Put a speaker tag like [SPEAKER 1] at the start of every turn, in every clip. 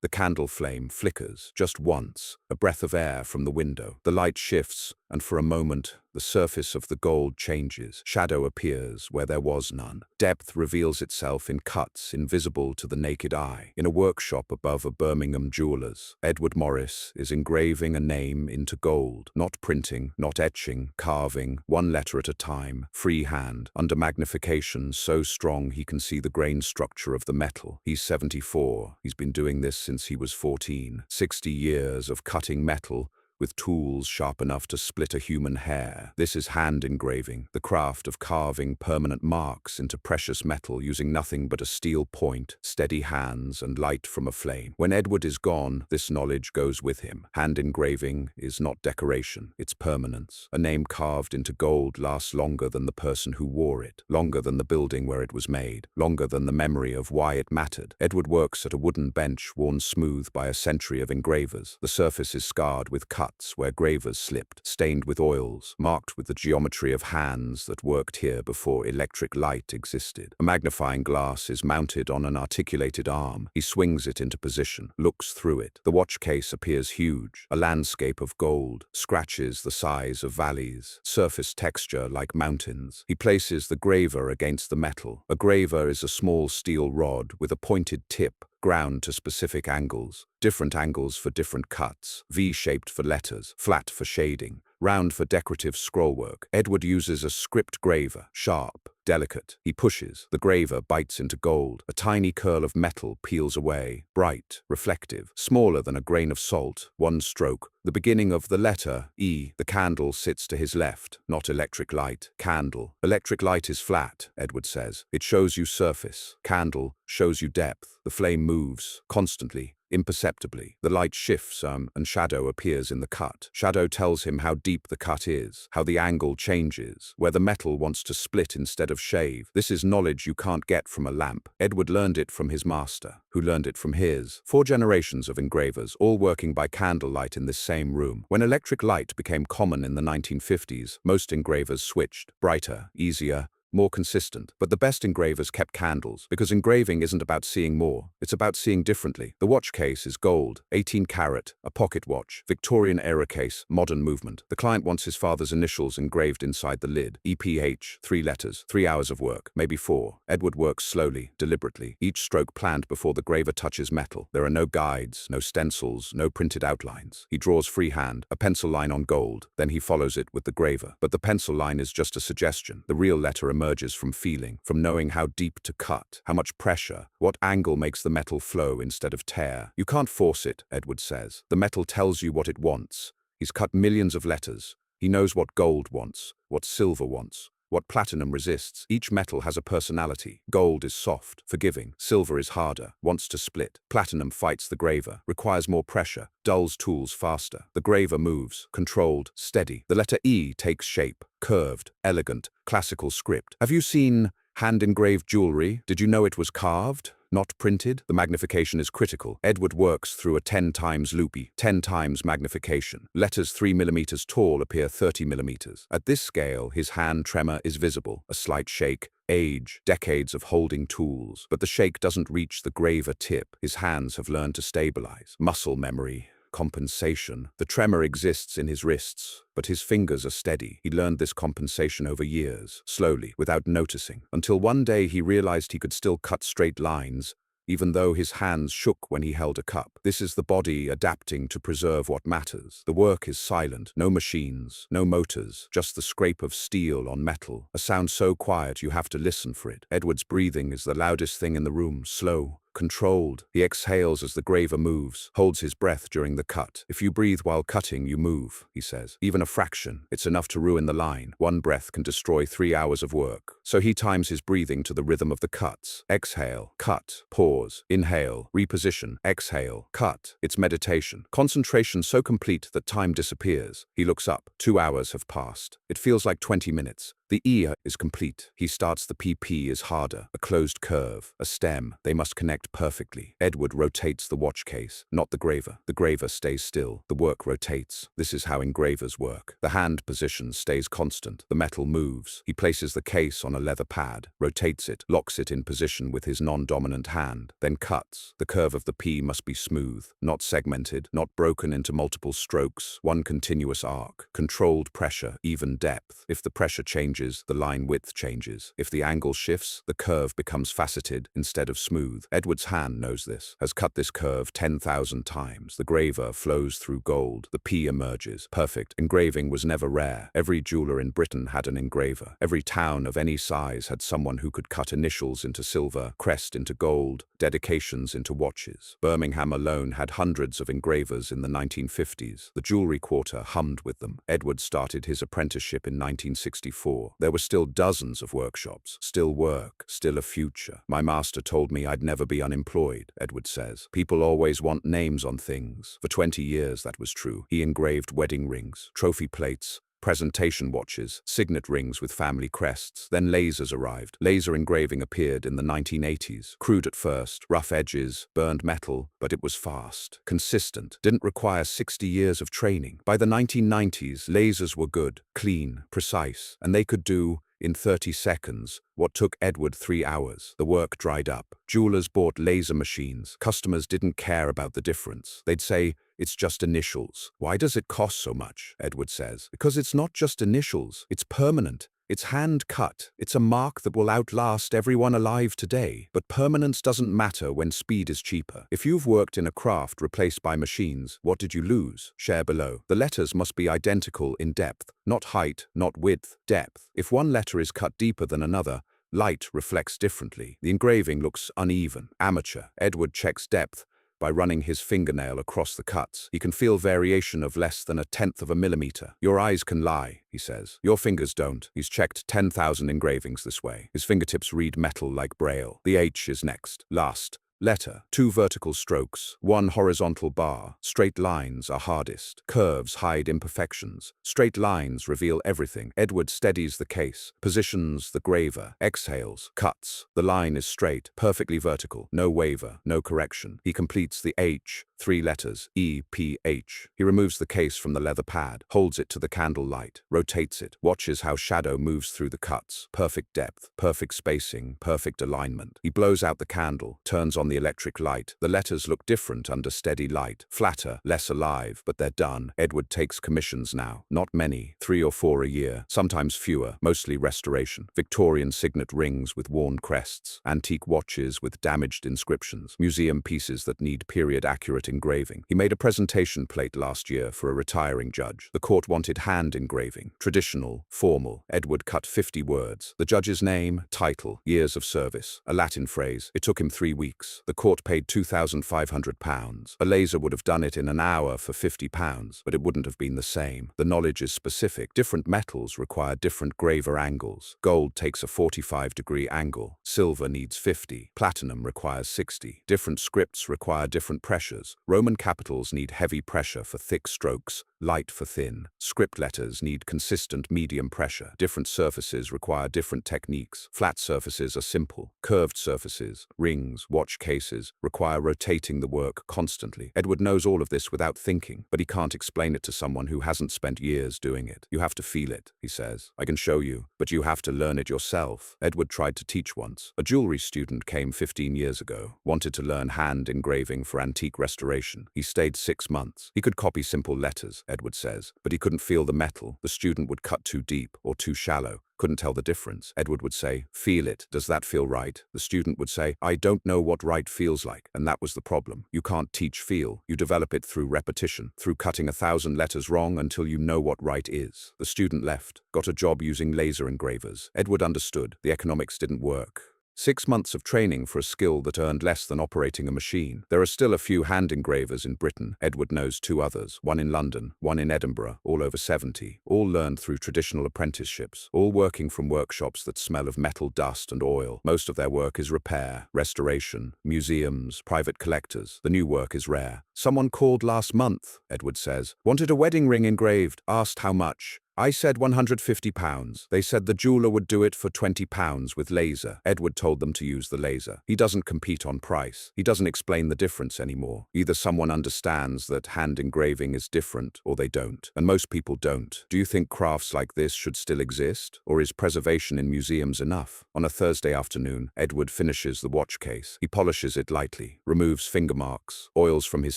[SPEAKER 1] The candle flame flickers, just once, a breath of air from the window. The light shifts, and for a moment, the surface of the gold changes. Shadow appears where there was none. Depth reveals itself in cuts invisible to the naked eye. In a workshop above a Birmingham jeweller's, Edward Morris is engraving a name into gold. Not printing, not etching, carving, one letter at a time, freehand, under magnification so strong he can see the grain structure of the metal. He's 74. He's been doing this since he was 14. 60 years of cutting metal, with tools sharp enough to split a human hair. This is hand engraving, the craft of carving permanent marks into precious metal using nothing but a steel point, steady hands, and light from a flame. When Edward is gone, this knowledge goes with him. Hand engraving is not decoration, it's permanence. A name carved into gold lasts longer than the person who wore it, longer than the building where it was made, longer than the memory of why it mattered. Edward works at a wooden bench worn smooth by a century of engravers. The surface is scarred with cuts where gravers slipped, stained with oils, marked with the geometry of hands that worked here before electric light existed. A magnifying glass is mounted on an articulated arm. He swings it into position, looks through it. The watch case appears huge, a landscape of gold, scratches the size of valleys, surface texture like mountains. He places the graver against the metal. A graver is a small steel rod with a pointed tip, ground to specific angles, different angles for different cuts, V-shaped for letters, flat for shading, round for decorative scrollwork. Edward uses a script graver, sharp, delicate. He pushes. The graver bites into gold. A tiny curl of metal peels away, bright, reflective, smaller than a grain of salt. One stroke. The beginning of the letter, E. The candle sits to his left, not electric light. Candle. Electric light is flat, Edward says. It shows you surface. Candle shows you depth. The flame moves, constantly, imperceptibly. The light shifts and shadow appears in the cut. Shadow tells him how deep the cut is, how the angle changes, where the metal wants to split instead of shave. This is knowledge you can't get from a lamp. Edward learned it from his master, who learned it from his. 4 generations of engravers, all working by candlelight in this same room. When electric light became common in the 1950s, most engravers switched. Brighter, easier, more consistent. But the best engravers kept candles, because engraving isn't about seeing more, it's about seeing differently. The watch case is gold, 18 karat, a pocket watch, Victorian-era case, modern movement. The client wants his father's initials engraved inside the lid. EPH, 3 letters, 3 hours of work, maybe 4. Edward works slowly, deliberately, each stroke planned before the graver touches metal. There are no guides, no stencils, no printed outlines. He draws freehand, a pencil line on gold, then he follows it with the graver. But the pencil line is just a suggestion. The real letter emerges from feeling, from knowing how deep to cut, how much pressure, what angle makes the metal flow instead of tear. You can't force it, Edward says. The metal tells you what it wants. He's cut millions of letters. He knows what gold wants, what silver wants, what platinum resists. Each metal has a personality. Gold is soft, forgiving. Silver is harder, wants to split. Platinum fights the graver, requires more pressure, dulls tools faster. The graver moves, controlled, steady. The letter E takes shape, curved, elegant, classical script. Have you seen hand-engraved jewelry? Did you know it was carved, not printed? The magnification is critical. Edward works through a 10 times loopy, 10 times magnification. Letters 3 millimeters tall appear 30 millimeters. At this scale, his hand tremor is visible, a slight shake, age, decades of holding tools. But the shake doesn't reach the graver tip. His hands have learned to stabilize. Muscle memory, compensation. The tremor exists in his wrists, but his fingers are steady. He learned this compensation over years, slowly, without noticing, until one day he realized he could still cut straight lines, even though his hands shook when he held a cup. This is the body adapting to preserve what matters. The work is silent, no machines, no motors, just the scrape of steel on metal, a sound so quiet you have to listen for it. Edward's breathing is the loudest thing in the room, slow, controlled. He exhales as the graver moves, holds his breath during the cut. If you breathe while cutting, you move, he says. Even a fraction, it's enough to ruin the line. One breath can destroy 3 hours of work. So he times his breathing to the rhythm of the cuts. Exhale, cut, pause, inhale, reposition, exhale, cut. It's meditation. Concentration so complete that time disappears. He looks up. 2 hours have passed. It feels like 20 minutes. The E is complete. He starts the PP is harder. A closed curve, a stem. They must connect perfectly. Edward rotates the watch case, not the graver. The graver stays still. The work rotates. This is how engravers work. The hand position stays constant. The metal moves. He places the case on a leather pad, rotates it, locks it in position with his non-dominant hand, then cuts. The curve of the P must be smooth, not segmented, not broken into multiple strokes, one continuous arc. Controlled pressure, even depth. If the pressure changes, the line width changes. If the angle shifts, the curve becomes faceted instead of smooth. Edward's hand knows this, has cut this curve 10,000 times. The graver flows through gold. The P emerges. Perfect. Engraving was never rare. Every jeweler in Britain had an engraver. Every town of any size had someone who could cut initials into silver, crest into gold, dedications into watches. Birmingham alone had hundreds of engravers in the 1950s. The jewellery quarter hummed with them. Edward started his apprenticeship in 1964. There were still dozens of workshops, still work, still a future. My master told me I'd never be unemployed, Edward says. People always want names on things. For 20 years that was true. He engraved wedding rings, trophy plates, presentation watches, signet rings with family crests. Then lasers arrived. Laser engraving appeared in the 1980s. Crude at first, rough edges, burned metal, but it was fast, consistent, didn't require 60 years of training. By the 1990s, lasers were good, clean, precise, and they could do, in 30 seconds, what took Edward 3 hours. The work dried up. Jewelers bought laser machines. Customers didn't care about the difference. They'd say, "It's just initials." "Why does it cost so much?" Edward says. "Because it's not just initials. It's permanent. It's hand-cut. It's a mark that will outlast everyone alive today. But permanence doesn't matter when speed is cheaper. If you've worked in a craft replaced by machines, what did you lose? Share below. The letters must be identical in depth, not height, not width, depth. If one letter is cut deeper than another, light reflects differently. The engraving looks uneven, amateur. Edward checks depth by running his fingernail across the cuts. He can feel variation of less than 1/10 of a millimeter. "Your eyes can lie," he says. "Your fingers don't." He's checked 10,000 engravings this way. His fingertips read metal like braille. The H is next. Last. Letter. 2 vertical strokes, 1 horizontal bar. Straight lines are hardest. Curves hide imperfections. Straight lines reveal everything. Edward steadies the case, positions the graver, exhales, cuts. The line is straight, perfectly vertical, no waver, no correction. He completes the H, 3 letters, E, P, H. He removes the case from the leather pad, holds it to the candlelight, rotates it, watches how shadow moves through the cuts. Perfect depth, perfect spacing, perfect alignment. He blows out the candle, turns on the electric light. The letters look different under steady light, flatter, less alive, but they're done. Edward takes commissions now. Not many, 3 or 4 a year, sometimes fewer, mostly restoration. Victorian signet rings with worn crests, antique watches with damaged inscriptions, museum pieces that need period-accurate engraving. He made a presentation plate last year for a retiring judge. The court wanted hand engraving, traditional, formal. Edward cut 50 words. The judge's name, title, years of service, a Latin phrase. It took him 3 weeks. The court paid £2,500. A laser would have done it in an hour for £50, but it wouldn't have been the same. The knowledge is specific. Different metals require different graver angles. Gold takes a 45-degree angle. Silver needs 50. Platinum requires 60. Different scripts require different pressures. Roman capitals need heavy pressure for thick strokes, light for thin. Script letters need consistent medium pressure. Different surfaces require different techniques. Flat surfaces are simple. Curved surfaces, rings, watch cases, require rotating the work constantly. Edward knows all of this without thinking, but he can't explain it to someone who hasn't spent years doing it. "You have to feel it," he says. "I can show you, but you have to learn it yourself." Edward tried to teach once. A jewellery student came 15 years ago, wanted to learn hand engraving for antique restoration. He stayed 6 months. He could copy simple letters, Edward says, but he couldn't feel the metal. The student would cut too deep or too shallow. Couldn't tell the difference. Edward would say, "Feel it. Does that feel right?" The student would say, "I don't know what right feels like." And that was the problem. You can't teach feel. You develop it through repetition, through cutting 1,000 letters wrong until you know what right is. The student left, got a job using laser engravers. Edward understood. The economics didn't work. 6 months of training for a skill that earned less than operating a machine. There are still a few hand engravers in Britain. Edward knows 2 others, one in London, one in Edinburgh, all over 70, all learned through traditional apprenticeships, all working from workshops that smell of metal dust and oil. Most of their work is repair, restoration, museums, private collectors. The new work is rare. "Someone called last month," Edward says, "wanted a wedding ring engraved, asked how much. I said £150. They said the jeweler would do it for £20 with laser. Edward told them to use the laser. He doesn't compete on price. He doesn't explain the difference anymore. Either someone understands that hand engraving is different, or they don't. And most people don't. Do you think crafts like this should still exist? Or is preservation in museums enough? On a Thursday afternoon, Edward finishes the watch case. He polishes it lightly, removes finger marks, oils from his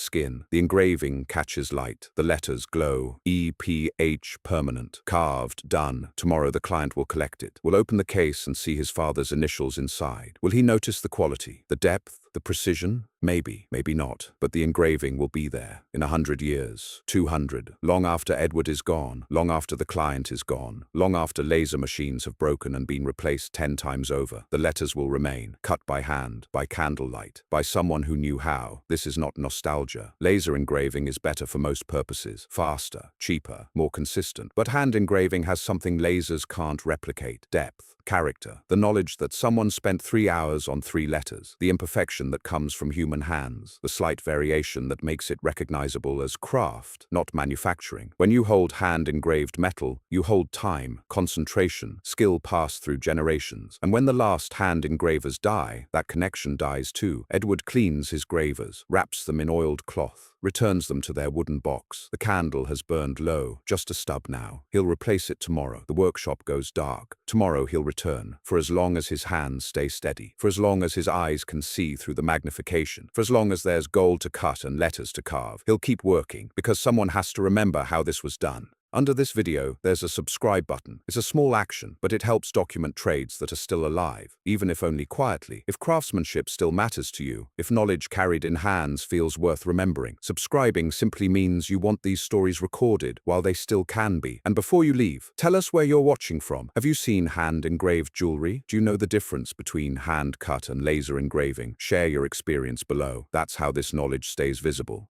[SPEAKER 1] skin. The engraving catches light. The letters glow. EPH permanent. Carved, done. Tomorrow the client will collect it. Will open the case and see his father's initials inside. Will he notice the quality, the depth, the precision? Maybe, maybe not, but the engraving will be there in 100 years, 200, long after Edward is gone, long after the client is gone, long after laser machines have broken and been replaced 10 times over. The letters will remain, cut by hand, by candlelight, by someone who knew how. This is not nostalgia. Laser engraving is better for most purposes, faster, cheaper, more consistent. But hand engraving has something lasers can't replicate: depth, character, the knowledge that someone spent 3 hours on 3 letters, the imperfection that comes from human hands, the slight variation that makes it recognizable as craft, not manufacturing. When you hold hand-engraved metal, you hold time, concentration, skill passed through generations. And when the last hand engravers die, that connection dies too. Edward cleans his gravers, wraps them in oiled cloth, returns them to their wooden box. The candle has burned low, just a stub now. He'll replace it tomorrow. The workshop goes dark. Tomorrow he'll return, for as long as his hands stay steady, for as long as his eyes can see through the magnification, for as long as there's gold to cut and letters to carve. He'll keep working, because someone has to remember how this was done. Under this video, there's a subscribe button. It's a small action, but it helps document trades that are still alive, even if only quietly. If craftsmanship still matters to you, if knowledge carried in hands feels worth remembering, subscribing simply means you want these stories recorded while they still can be. And before you leave, tell us where you're watching from. Have you seen hand-engraved jewelry? Do you know the difference between hand-cut and laser engraving? Share your experience below. That's how this knowledge stays visible.